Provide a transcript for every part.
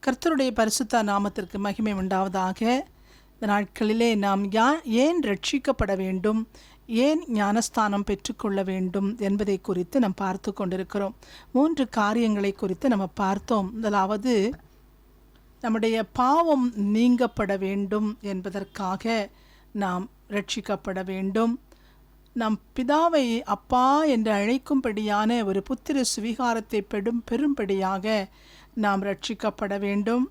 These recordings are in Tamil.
கர்த்தருடைய பரிசுத்த நாமத்திற்கு மகிமை உண்டாவதாக. இந்த நாட்களிலே நாம் ஏன் ரட்சிக்கப்பட வேண்டும், ஏன் ஞானஸ்தானம் பெற்றுக்கொள்ள வேண்டும் என்பதை குறித்து நாம் பார்த்து கொண்டிருக்கிறோம். 3 காரியங்களை குறித்து நம்ம பார்த்தோம். முதலாவது, நம்முடைய பாவம் நீங்கப்பட வேண்டும் என்பதற்காக நாம் ரட்சிக்கப்பட வேண்டும். நம் பிதாவை அப்பா என்று அழைக்கும்படியான ஒரு புத்திர சுவிகாரத்தை பெரும்படியாக நாம் ரட்சிக்கப்பட வேண்டும்.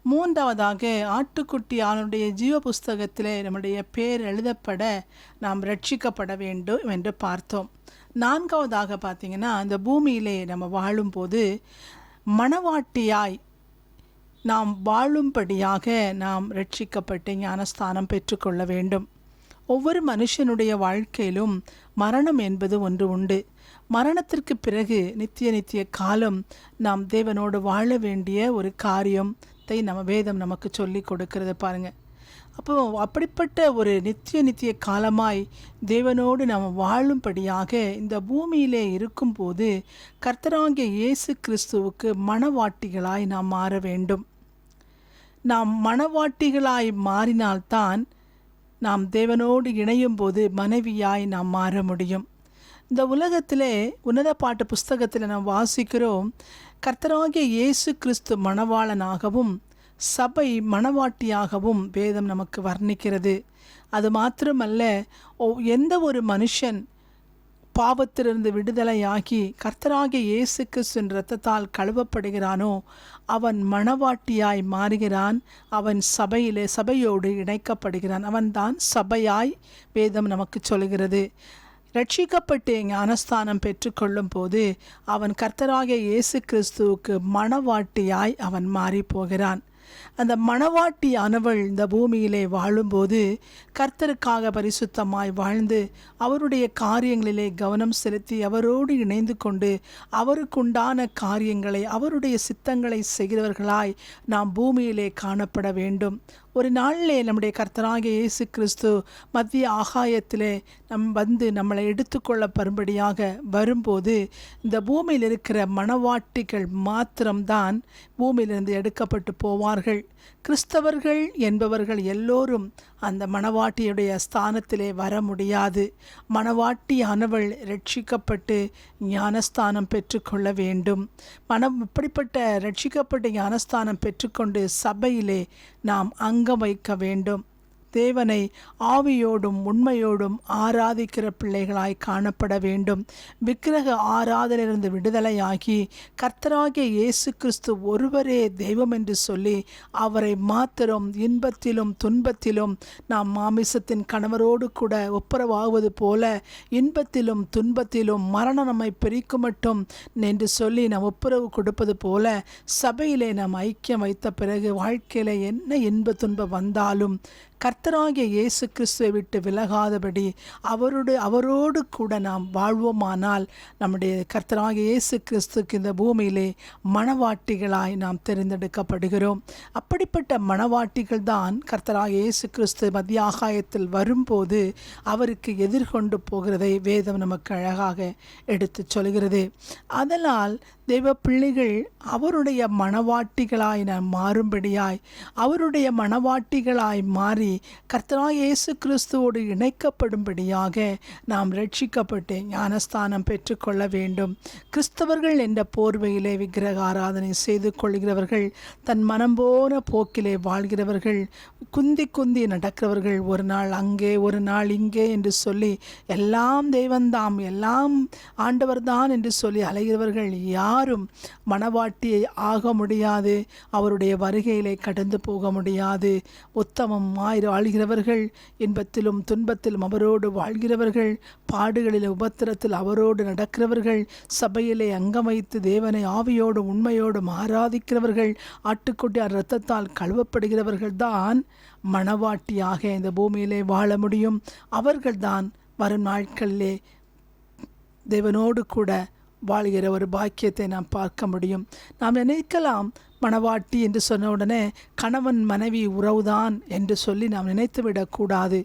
3வதாக, ஆட்டுக்குட்டியானுடைய ஜீவ புஸ்தகத்திலே நம்முடைய பேர் எழுதப்பட நாம் ரட்சிக்கப்பட வேண்டும் என்று பார்த்தோம். 4வதாக பார்த்திங்கன்னா, அந்த பூமியிலே நம்ம வாழும்போது மணவாட்டியாய் நாம் வாழும்படியாக நாம் ரட்சிக்கப்பட்டு ஞானஸ்தானம் பெற்றுக்கொள்ள வேண்டும். ஒவ்வொரு மனுஷனுடைய வாழ்க்கையிலும் மரணம் என்பது ஒன்று உண்டு. மரணத்திற்கு பிறகு நித்திய காலம் நாம் தேவனோடு வாழ வேண்டிய ஒரு காரியத்தை நம்ம வேதம் நமக்கு சொல்லி கொடுக்கிறது பாருங்க. அப்போ அப்படிப்பட்ட ஒரு நித்திய காலமாய் தேவனோடு நாம் வாழும்படியாக இந்த பூமியிலே இருக்கும்போது கர்த்தராகிய இயேசு கிறிஸ்துவுக்கு மணவாட்டிகளாய் நாம் மாற வேண்டும். நாம் மணவாட்டிகளாய் மாறினால்தான் நாம் தேவனோடு இணையும் போது மனைவியாய் நாம் மாற முடியும். இந்த உலகத்திலே உன்னத பாட்டு புஸ்தகத்தில் நாம் வாசிக்கிறோம், கர்த்தராகிய இயேசு கிறிஸ்து மணவாளனாகவும் சபை மணவாட்டியாகவும் வேதம் நமக்கு வர்ணிக்கிறது. அது மாத்திரமல்ல, எந்த ஒரு மனுஷன் பாவத்திலிருந்து விடுதலையாகி கர்த்தராகிய இயேசு கிறிஸ்துவின் இரத்தத்தால் கழுவப்படுகிறானோ அவன் மணவாட்டியாய் மாறுகிறான். அவன் சபையோடு இணைக்கப்படுகிறான். அவன்தான் சபையாய் வேதம் நமக்கு சொல்கிறது. ரட்சிக்கப்பட்டு ஞானஸ்தானம் பெற்றுக்கொள்ளும் போது அவன் கர்த்தராகிய இயேசு கிறிஸ்துவுக்கு மணவாட்டியாய் அவன் மாறி போகிறான். அந்த மணவாட்டியானவள் இந்த பூமியிலே வாழும்போது கர்த்தருக்காக பரிசுத்தமாய் வாழ்ந்து அவருடைய காரியங்களிலே கவனம் செலுத்தி அவரோடு இணைந்து கொண்டு அவருக்குண்டான காரியங்களை அவருடைய சித்தங்களை செய்கிறவர்களாய் நாம் பூமியிலே காணப்பட வேண்டும். ஒரு நாளிலே நம்முடைய கர்த்தராகிய இயேசு கிறிஸ்து மத்திய ஆகாயத்திலே நம்மளை எடுத்துக்கொள்ளப்படும்படியாக வரும்போது இந்த பூமியில் இருக்கிற மணவாட்டிகள் மாத்திரம்தான் பூமியிலிருந்து எடுக்கப்பட்டு போவார்கள். கிறிஸ்தவர்கள் என்பவர்கள் எல்லோரும் அந்த மணவாட்டியுடைய ஸ்தானத்திலே வர முடியாது. மணவாட்டியானவள் ரட்சிக்கப்பட்டு ஞானஸ்தானம் பெற்றுக்கொள்ள வேண்டும். இப்படிப்பட்ட ரட்சிக்கப்பட்டு ஞானஸ்தானம் பெற்றுக்கொண்டு சபையிலே நாம் அங்கம் வைக்க வேண்டும். தேவனை ஆவியோடும் உண்மையோடும் ஆராதிக்கிற பிள்ளைகளாய் காணப்பட வேண்டும். விக்கிரக ஆராதனையிலிருந்து விடுதலையாகி கர்த்தராகிய இயேசு கிறிஸ்து ஒருவரே தெய்வம் என்று சொல்லி அவரை மாத்திரம் இன்பத்திலும் துன்பத்திலும் நாம் மாமிசத்தின் கணவரோடு கூட ஒப்புரவாகுவது போல இன்பத்திலும் துன்பத்திலும் மரணம் நம்மை பிரிக்கும் மட்டும் என்று சொல்லி நாம் ஒப்புரவு கொடுப்பது போல சபையிலே நாம் ஐக்கியம் வைத்த பிறகு வாழ்க்கையில் என்ன இன்ப துன்பம் வந்தாலும் கர்த்தராகிய இயேசு கிறிஸ்துவை விட்டு விலகாதபடி அவரோடு கூட நாம் வாழ்வோமானால் நம்முடைய கர்த்தராகிய இயேசு கிறிஸ்துக்கு இந்த பூமியிலே மணவாட்டிகளாய் நாம் தெரிந்தெடுக்கப்படுகிறோம். அப்படிப்பட்ட மணவாட்டிகள் தான் கர்த்தராகிய இயேசு கிறிஸ்து மத்திய ஆகாயத்தில் வரும்போது அவருக்கு எதிர்கொண்டு போகிறதை வேதம் நமக்கு அழகாக எடுத்து சொல்கிறது. அதனால் தெய்வ பிள்ளைகள் அவருடைய மணவாட்டிகளாய் நாம் மாறும்படியாய் அவருடைய மணவாட்டிகளாய் மாறி கர்த்தராகிய இயேசு கிறிஸ்துவோடு இணைக்கப்படும்படியாக நாம் ரட்சிக்கப்பட்டு ஞானஸ்தானம் பெற்றுக்கொள்ள வேண்டும். கிறிஸ்தவர்கள் என்ற போர்வையிலே விக்கிரக ஆராதனை செய்து கொள்கிறவர்கள், தன் மனம் போன போக்கிலே வாழ்கிறவர்கள், குந்தி நடக்கிறவர்கள், ஒரு நாள் அங்கே ஒரு நாள் இங்கே என்று சொல்லி எல்லாம் தெய்வந்தாம் எல்லாம் ஆண்டவர்தான் என்று சொல்லி அலைகிறவர்கள் யாரும் மணவாட்டியை ஆக முடியாது. அவருடைய வருகையிலே கடந்து போக முடியாது. உத்தமம் வாழ்கிறவர்கள், இன்பத்திலும் துன்பத்திலும் அவரோடு வாழ்கிறவர்கள், பாடுகளில் உபத்திரத்தில் அவரோடு நடக்கிறவர்கள், சபையிலே அங்கம் வைத்து தேவனை ஆவியோடும் உண்மையோடும் ஆராதிக்கிறவர்கள், ஆட்டுக்குட்டியார் இரத்தத்தால் கழுவப்படுகிறவர்கள் தான் மணவாட்டியாக இந்த பூமியிலே வாழ முடியும். அவர்கள்தான் வரும் நாட்களிலே தேவனோடு கூட வாழ்கிற ஒரு பாக்கியத்தை நாம் பார்க்க முடியும். நாம் நினைக்கலாம் மணவாட்டி என்று சொன்ன உடனே கணவன் மனைவி உறவுதான் என்று சொல்லி நாம் நினைத்துவிடக்கூடாது.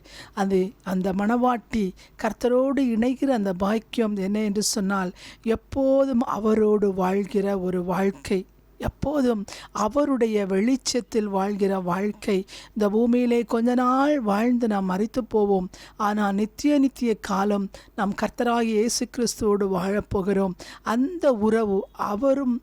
அந்த மணவாட்டி கர்த்தரோடு இணைகிற அந்த பாக்கியம் என்ன என்று சொன்னால் எப்போதும் அவரோடு வாழ்கிற ஒரு வாழ்க்கை. எப்போதும் அவருடைய வெளிச்சத்தில் வாழ்கிற வாழ்க்கை. இந்த பூமியிலே கொஞ்ச நாள் வாழ்ந்து நாம் மரித்து போவோம். ஆனால் நித்திய காலம் நாம் கர்த்தராகிய இயேசு கிறிஸ்துவோடு வாழப்போகிறோம். அந்த உறவு அவரும்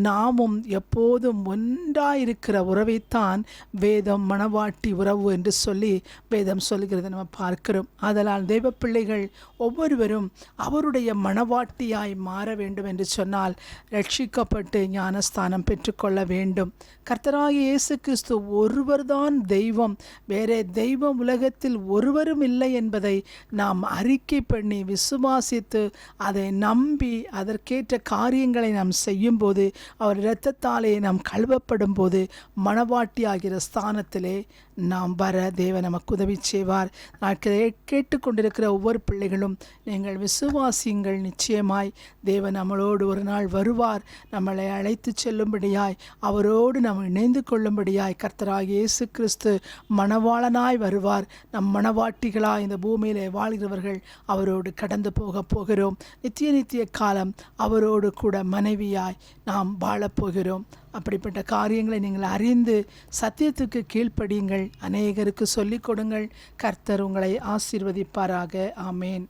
நாமும் எப்போதும் ஒன்றாயிருக்கிற உறவைத்தான் வேதம் மணவாட்டி உறவு என்று சொல்லி வேதம் சொல்கிறது நம்ம பார்க்கிறோம். ஆதலால் தெய்வ பிள்ளைகள் ஒவ்வொருவரும் அவருடைய மணவாட்டியாய் மாற வேண்டும் என்று சொன்னால் ரட்சிக்கப்பட்டு ஞானஸ்தானம் பெற்றுக்கொள்ள வேண்டும். கர்த்தராகிய இயேசு கிறிஸ்து ஒருவர்தான் தெய்வம், வேறே தெய்வம் உலகத்தில் ஒருவரும் இல்லை என்பதை நாம் அறிக்கை பண்ணி விசுவாசித்து அதை நம்பி அதற்கேற்ற காரியங்களை நாம் செய்யும்போது, அவர் இரத்தத்தாலே நாம் கழுவப்படும் போது மணவாட்டி ஆகிற ஸ்தானத்திலே நாம் வர தேவன் நமக்கு உதவி செய்வார். நான் கேட்டுக்கொண்டிருக்கிற ஒவ்வொரு பிள்ளைகளும் நீங்கள் விசுவாசியுங்கள். நிச்சயமாய் தேவன் நம்மளோடு ஒரு நாள் வருவார். நம்மளை அழைத்து செல்லும்படியாய், அவரோடு நாம் இணைந்து கொள்ளும்படியாய் கர்த்தராகிய இயேசு கிறிஸ்து மணவாளனாய் வருவார். நம் மணவாட்டிகளாய் இந்த பூமியிலே வாழ்கிறவர்கள் அவரோடு கடந்து போகிறோம். நித்திய காலம் அவரோடு கூட மனைவியாய் நாம் வாழப்போகிறோம். அப்படிப்பட்ட காரியங்களை நீங்கள் அறிந்து சத்தியத்துக்கு கீழ்ப்படியுங்கள். அநேகருக்கு சொல்லிக் கொடுங்கள். கர்த்தர் உங்களை ஆசீர்வதிப்பாராக. ஆமேன்.